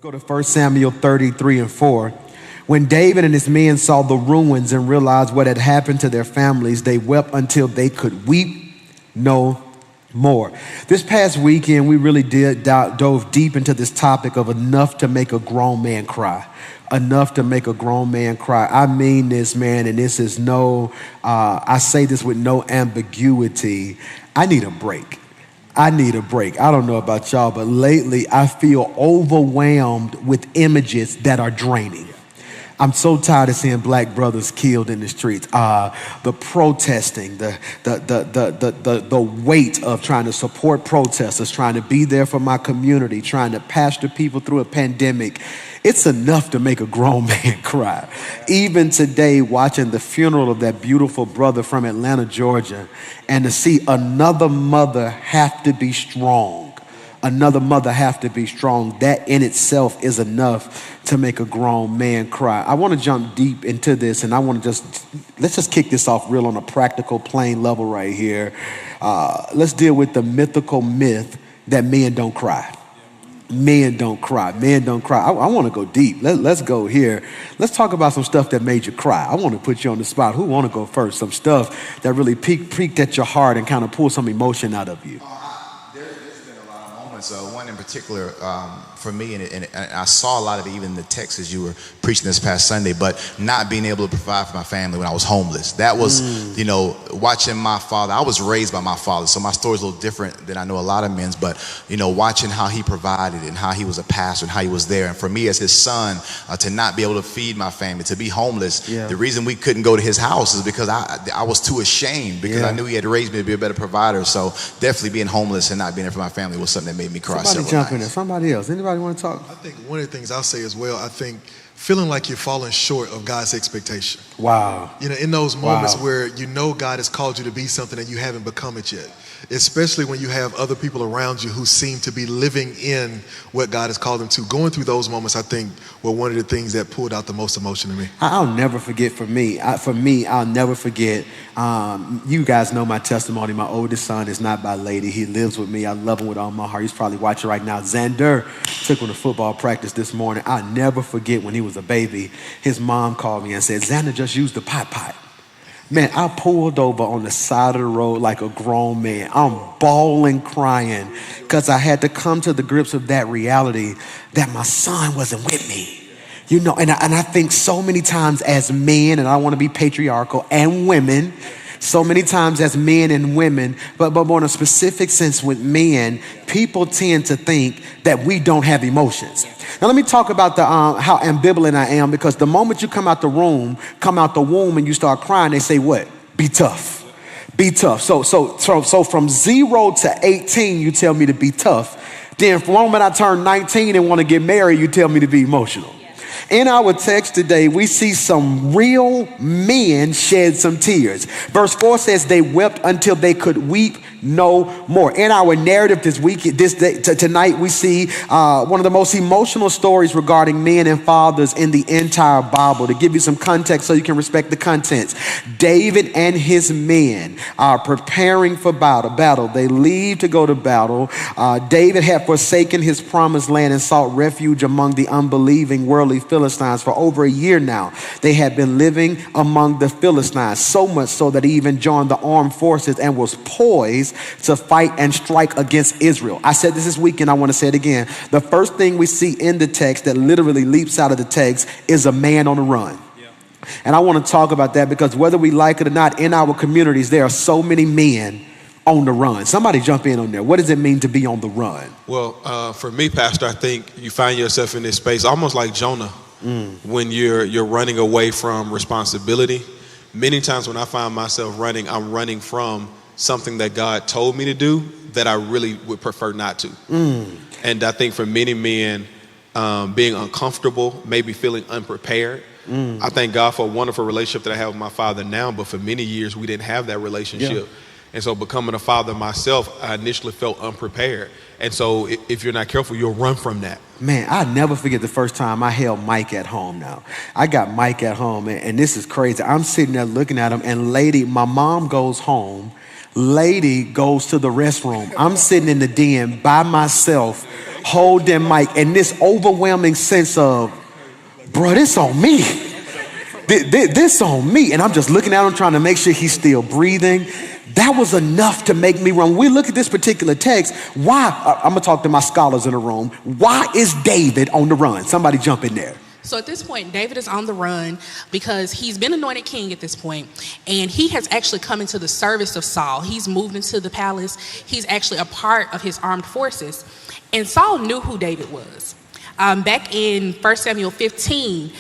Go to 1 Samuel 33 and 4. When David and his men saw the ruins and realized what had happened to their families, they wept until they could weep no more. This past weekend, we really dove deep into this topic of enough to make a grown man cry. Enough to make a grown man cry. I mean this, man, and this is I say this with no ambiguity. I need a break. I need a break. I don't know about y'all, but lately I feel overwhelmed with images that are draining. I'm so tired of seeing black brothers killed in the streets. The protesting, the weight of trying to support protesters, trying to be there for my community, trying to pastor people through a pandemic. It's enough to make a grown man cry. Even today, watching the funeral of that beautiful brother from Atlanta, Georgia, and to see another mother have to be strong. Another mother have to be strong. That in itself is enough to make a grown man cry. I want to jump deep into this, and let's just kick this off real on a practical, plain level right here. Let's deal with the mythical myth that men don't cry. Men don't cry. Men don't cry. I want to go deep. Let's go here. Let's talk about some stuff that made you cry. I want to put you on the spot. Who want to go first? Some stuff that really peaked at your heart and kind of pulled some emotion out of you. There's been a lot of moments. One in particular for me, and I saw a lot of it even in the text as you were preaching this past Sunday, but not being able to provide for my family when I was homeless. That was, watching my father. I was raised by my father, so my story's a little different than I know a lot of men's, but, watching how he provided and how he was a pastor and how he was there. And for me as his son, to not be able to feed my family, to be homeless, the reason we couldn't go to his house is because I was too ashamed because I knew he had raised me to be a better provider. So definitely being homeless and not being there for my family was something that made me cry. Somebody jump in there. Somebody else. Anybody want to talk? I think one of the things I'll say as well, I think feeling like you're falling short of God's expectation. Wow. In those moments where God has called you to be something and you haven't become it yet. Especially when you have other people around you who seem to be living in what God has called them to. Going through those moments, I think, were one of the things that pulled out the most emotion in me. I'll never forget I'll never forget. You guys know my testimony. My oldest son is not by lady. He lives with me. I love him with all my heart. He's probably watching right now. Xander took him to football practice this morning. I'll never forget when he was a baby, his mom called me and said, Xander just used the pot. Man, I pulled over on the side of the road like a grown man. I'm bawling, crying, because I had to come to the grips with that reality that my son wasn't with me. And I think so many times as men, and I want to be patriarchal, and women, so many times as men and women, but more in a specific sense with men, people tend to think that we don't have emotions. Now let me talk about how ambivalent I am, because the moment you come out the womb, and you start crying, they say what? Be tough. Be tough. So from 0 to 18, you tell me to be tough. Then from the moment I turn 19 and want to get married, you tell me to be emotional. In our text today, we see some real men shed some tears. Verse 4 says they wept until they could weep no more. In our narrative tonight, we see one of the most emotional stories regarding men and fathers in the entire Bible. To give you some context so you can respect the contents, David and his men are preparing for battle. They leave to go to battle. David had forsaken his promised land and sought refuge among the unbelieving worldly Philistines for over a year now. They had been living among the Philistines, so much so that he even joined the armed forces and was poised to fight and strike against Israel. I said this weekend, I want to say it again. The first thing we see in the text that literally leaps out of the text is a man on the run. And I want to talk about that because whether we like it or not, in our communities, there are so many men on the run. Somebody jump in on there. What does it mean to be on the run? Well, for me, Pastor, I think you find yourself in this space almost like Jonah when you're running away from responsibility. Many times when I find myself running, I'm running from something that God told me to do that I really would prefer not to. And I think for many men, being uncomfortable, maybe feeling unprepared. I thank God for a wonderful relationship that I have with my father now, but for many years we didn't have that relationship. And so becoming a father myself, I initially felt unprepared. And so if you're not careful, you'll run from that. Man, I'll never forget the first time I held Mike at home now. I got Mike at home, and this is crazy. I'm sitting there looking at him, and my mom goes home. Lady goes to the restroom. I'm sitting in the den by myself hold their mic, and this overwhelming sense of, bro, this on me. This on me. And I'm just looking at him trying to make sure he's still breathing. That was enough to make me run. When we look at this particular text, why, I'm gonna talk to my scholars in the room, why is David on the run? Somebody jump in there. So at this point, David is on the run because he's been anointed king at this point, and he has actually come into the service of Saul. He's moved into the palace. He's actually a part of his armed forces. And Saul knew who David was. Back in 1 Samuel 15,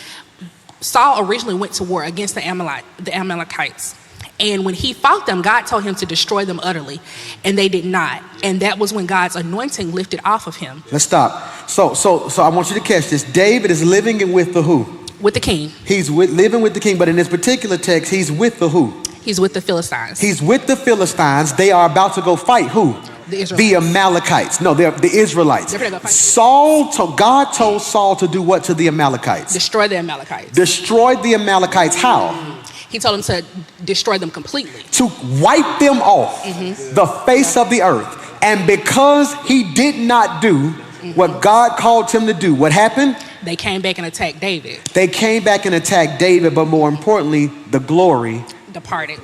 Saul originally went to war against the Amalekites. And when he fought them, God told him to destroy them utterly, and they did not. And that was when God's anointing lifted off of him. Let's stop. So I want you to catch this. David is living with the who? With the king. He's living with the king, but in this particular text, he's with the who? He's with the Philistines. He's with the Philistines. They are about to go fight who? The Israelites. The Amalekites. No, they're the Israelites. God told Saul to do what to the Amalekites? Destroy the Amalekites. Destroy the Amalekites. How? He told him to destroy them completely. To wipe them off the face of the earth. And because he did not do what God called him to do, what happened? They came back and attacked David. They came back and attacked David, but more importantly, the glory departed.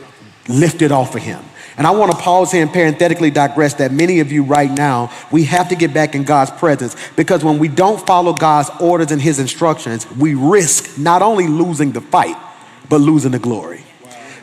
Lifted off of him. And I want to pause here and parenthetically digress that many of you right now, we have to get back in God's presence, because when we don't follow God's orders and his instructions, we risk not only losing the fight, but losing the glory.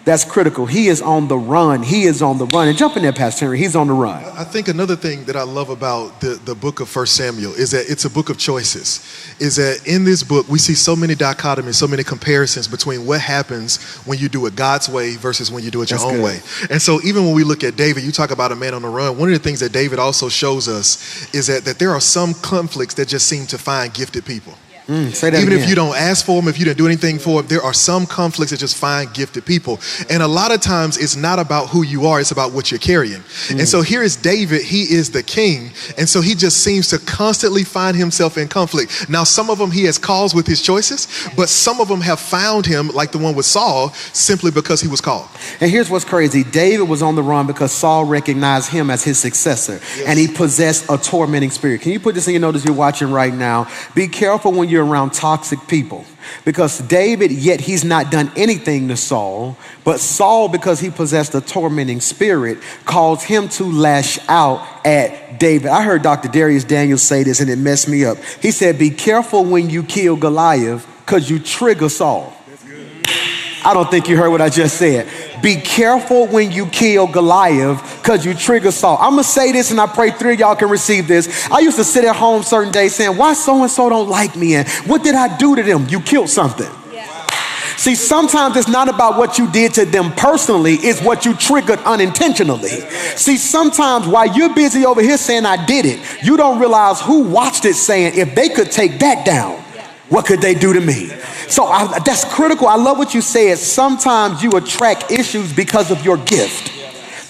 That's critical. He is on the run. He is on the run. And jump in there, Pastor Henry. He's on the run. I think another thing that I love about the book of 1 Samuel is that it's a book of choices. Is that in this book, we see so many dichotomies, so many comparisons between what happens when you do it God's way versus when you do it your own way. And so even when we look at David, you talk about a man on the run. One of the things that David also shows us is that there are some conflicts that just seem to find gifted people. Say that Even again. if you don't ask for them, if you didn't do anything for them, there are some conflicts that just find gifted people. And a lot of times it's not about who you are, it's about what you're carrying. And so here is David, he is the king. And so he just seems to constantly find himself in conflict. Now, some of them he has caused with his choices, but some of them have found him, like the one with Saul, simply because he was called. And here's what's crazy. David was on the run because Saul recognized him as his successor, and he possessed a tormenting spirit. Can you put this in your notes you're watching right now? Be careful when you're around toxic people, because David, yet he's not done anything to Saul, but Saul, because he possessed a tormenting spirit, caused him to lash out at David. I heard Dr. Darius Daniels say this and it messed me up. He said, be careful when you kill Goliath because you trigger Saul. I don't think you heard what I just said. Be careful when you kill Goliath because you trigger Saul. I'm going to say this and I pray three of y'all can receive this. I used to sit at home certain days saying, why so-and-so don't like me? And what did I do to them? You killed something. See, sometimes it's not about what you did to them personally, it's what you triggered unintentionally. See, sometimes while you're busy over here saying I did it, you don't realize who watched it saying, if they could take that down, what could they do to me? So that's critical. I love what you said. Sometimes you attract issues because of your gift.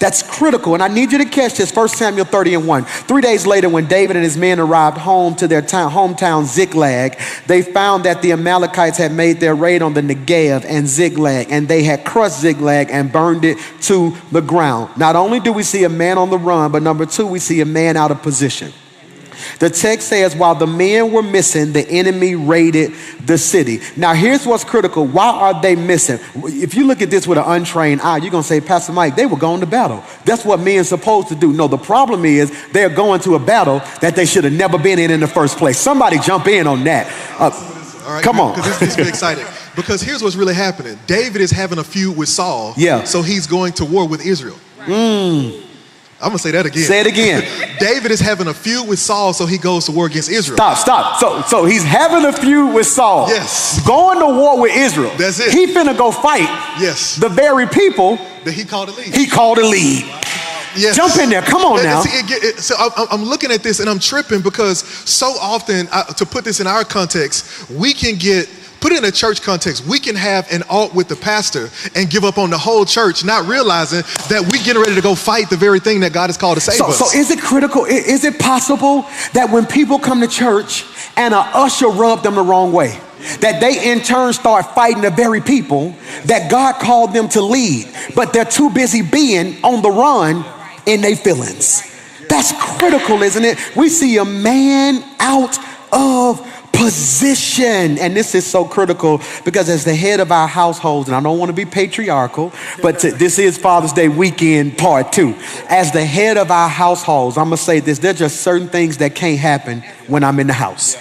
That's critical. And I need you to catch this. 1 Samuel 30:1. 3 days later, when David and his men arrived home to their hometown Ziklag, they found that the Amalekites had made their raid on the Negev and Ziklag, and they had crushed Ziklag and burned it to the ground. Not only do we see a man on the run, but number two, we see a man out of position. The text says, while the men were missing, the enemy raided the city. Now, here's what's critical. Why are they missing? If you look at this with an untrained eye, you're going to say, Pastor Mike, they were going to battle. That's what men are supposed to do. No, the problem is they're going to a battle that they should have never been in the first place. Somebody jump in on that. All right, come on. Because this is exciting. Because here's what's really happening. David is having a feud with Saul. Yeah. So he's going to war with Israel. I'm going to say that again. Say it again. David is having a feud with Saul, so he goes to war against Israel. Stop. So he's having a feud with Saul. Yes. Going to war with Israel. That's it. He finna go fight. Yes. The very people that he called to lead. He called to lead. Yes. Jump in there. Come on now. So I'm looking at this and I'm tripping because so often, to put this in our context, we can put it in a church context, we can have an alt with the pastor and give up on the whole church, not realizing that we're getting ready to go fight the very thing that God has called to save us. So is it critical? Is it possible that when people come to church and an usher rub them the wrong way, that they in turn start fighting the very people that God called them to lead, but they're too busy being on the run in their feelings? That's critical, isn't it? We see a man out of position. And this is so critical because as the head of our households, and I don't want to be patriarchal, but this is Father's Day weekend part 2. As the head of our households, I'm going to say this, there's just certain things that can't happen when I'm in the house.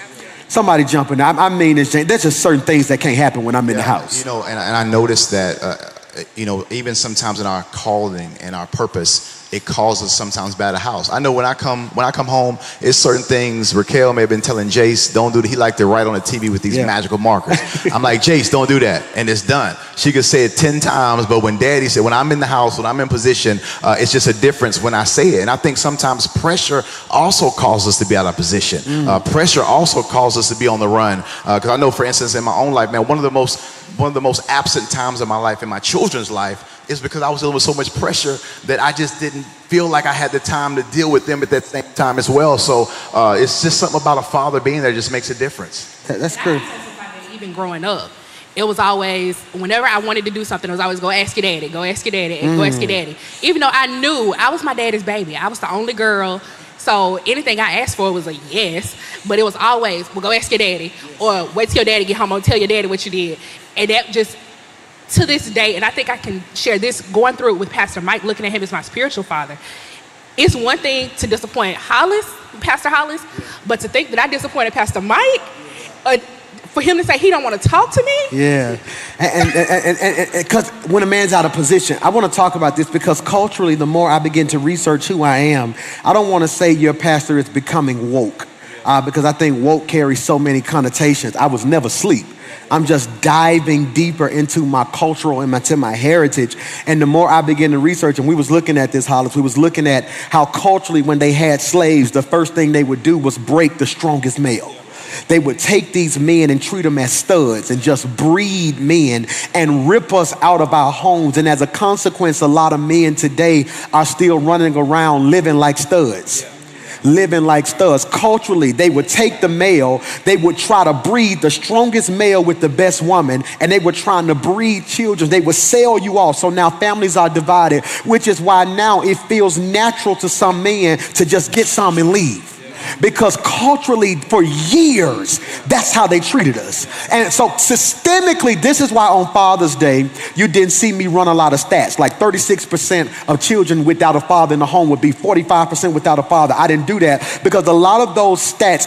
Somebody jumping. I mean, there's just certain things that can't happen when I'm in the house. You know, and I noticed that, you know, even sometimes in our calling and our purpose, it calls us sometimes by the house. I know when I come home, it's certain things. Raquel may have been telling Jace, don't do that. He liked to write on the TV with these magical markers. I'm like, Jace, don't do that. And it's done. She could say it 10 times, but when Daddy said, when I'm in the house, when I'm in position, it's just a difference when I say it. And I think sometimes pressure also calls us to be out of position. Pressure also calls us to be on the run. Because I know, for instance, in my own life, man, one of the most absent times of my life, in my children's life, is because I was dealing with so much pressure that I just didn't feel like I had the time to deal with them at that same time as well. So it's just something about a father being there just makes a difference. That's true. Even growing up, it was always, whenever I wanted to do something, it was always go ask your daddy, go ask your daddy, and go ask your daddy. Even though I knew I was my daddy's baby. I was the only girl. So anything I asked for was a yes, but it was always, well, go ask your daddy, or wait till your daddy get home and tell your daddy what you did. And that just, to this day, and I think I can share this, going through it with Pastor Mike, looking at him as my spiritual father. It's one thing to disappoint Pastor Hollis, but to think that I disappointed Pastor Mike, for him to say he don't want to talk to me. Yeah, and because when a man's out of position, I want to talk about this because culturally, the more I begin to research who I am, I don't want to say your pastor is becoming woke, because I think woke carries so many connotations. I was never asleep. I'm just diving deeper into my cultural and into my heritage. And the more I begin to research, and we was looking at this, Hollis, we was looking at how culturally when they had slaves, the first thing they would do was break the strongest male. They would take these men and treat them as studs and just breed men and rip us out of our homes. And as a consequence, a lot of men today are still running around living like studs. Living like studs. Culturally, they would take the male, they would try to breed the strongest male with the best woman, and they were trying to breed children. They would sell you off. So now families are divided, which is why now it feels natural to some men to just get some and leave. Because culturally, for years, that's how they treated us. And so systemically, this is why on Father's Day, you didn't see me run a lot of stats. Like 36% of children without a father in the home would be 45% without a father. I didn't do that because a lot of those stats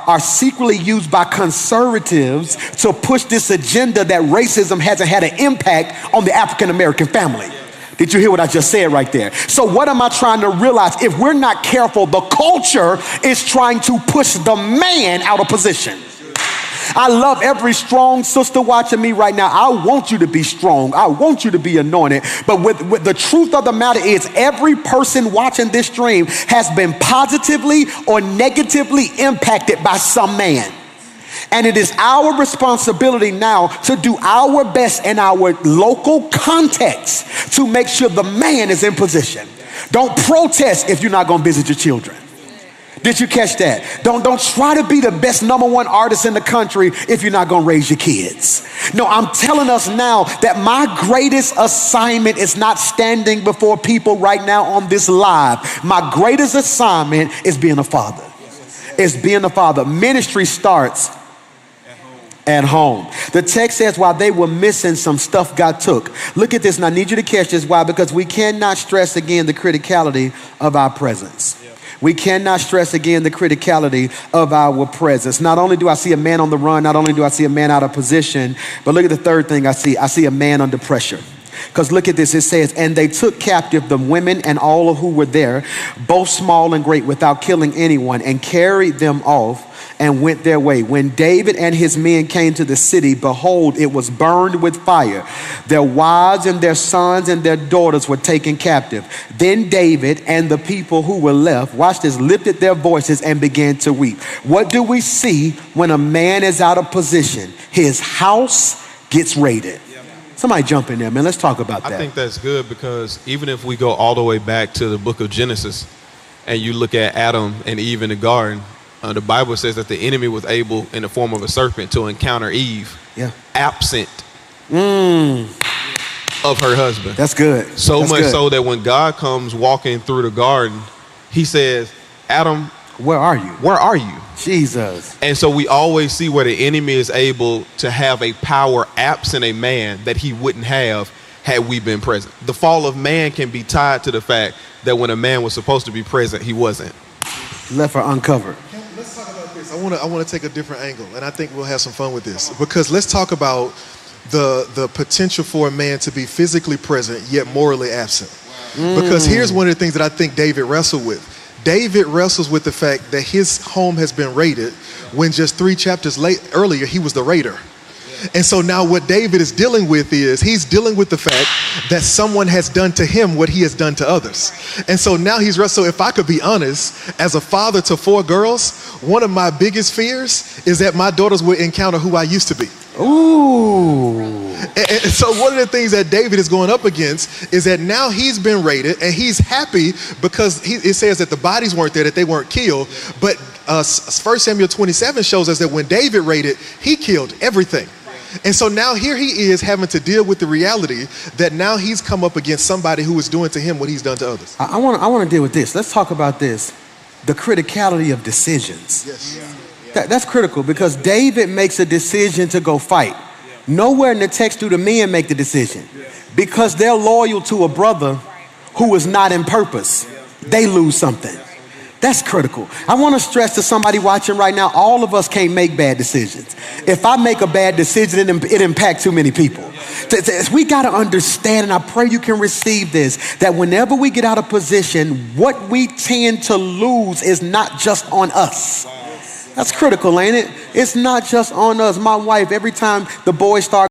are secretly used by conservatives to push this agenda that racism hasn't had an impact on the African-American family. Did you hear what I just said right there? So what am I trying to realize? If we're not careful, the culture is trying to push the man out of position. I love every strong sister watching me right now. I want you to be strong. I want you to be anointed. But with the truth of the matter is, every person watching this stream has been positively or negatively impacted by some man. And it is our responsibility now to do our best in our local context to make sure the man is in position. Don't protest if you're not going to visit your children. Did you catch that? Don't try to be the best #1 artist in the country if you're not going to raise your kids. No, I'm telling us now that my greatest assignment is not standing before people right now on this live. My greatest assignment is being a father. It's being a father. Ministry starts at home. The text says while they were missing, some stuff got took. Look at this, and I need you to catch this. Why? Because we cannot stress again the criticality of our presence. We cannot stress again the criticality of our presence. Not only do I see a man on the run, not only do I see a man out of position, but look at the third thing I see. I see a man under pressure. Because look at this, it says, and they took captive the women and all who were there, both small and great, without killing anyone, and carried them off and went their way. When David and his men came to the city, behold, it was burned with fire. Their wives and their sons and their daughters were taken captive. Then David and the people who were left, watch this, lifted their voices and began to weep. What do we see when a man is out of position? His house gets raided. Somebody jump in there, man. Let's talk about that. I think that's good because even if we go all the way back to the book of Genesis and you look at Adam and Eve in the garden, the Bible says that the enemy was able, in the form of a serpent, to encounter Eve, absent. of her husband. That's good. So That's much good. so that when God comes walking through the garden, he says, Adam, Where are you? where are you? Jesus. And so we always see where the enemy is able to have a power absent a man that he wouldn't have had we been present. The fall of man can be tied to the fact that when a man was supposed to be present, he wasn't. Left her uncovered. Let's talk about this. I want to take a different angle, and I think we'll have some fun with this, because let's talk about the potential for a man to be physically present yet morally absent. Because here's one of the things that I think David wrestled with. David wrestles with the fact that his home has been raided when just 3 chapters earlier he was the raider. And so now what David is dealing with is he's dealing with the fact that someone has done to him what he has done to others. And so now he's wrestling. If I could be honest, as a father to 4 girls, one of my biggest fears is that my daughters will encounter who I used to be. Ooh. And so one of the things that David is going up against is that now he's been raided, and he's happy because it says that the bodies weren't there, that they weren't killed. But 1 Samuel 27 shows us that when David raided, he killed everything. And so now here he is having to deal with the reality that now he's come up against somebody who is doing to him what he's done to others. I want to deal with this. Let's talk about this. The criticality of decisions. Yes. That's critical, because David makes a decision to go fight. Nowhere in the text do the men make the decision, because they're loyal to a brother who is not in purpose. They lose something. That's critical. I want to stress to somebody watching right now, all of us can't make bad decisions. If I make a bad decision, it impacts too many people. We got to understand, and I pray you can receive this, that whenever we get out of position, what we tend to lose is not just on us. That's critical, ain't it? It's not just on us. My wife, every time the boys start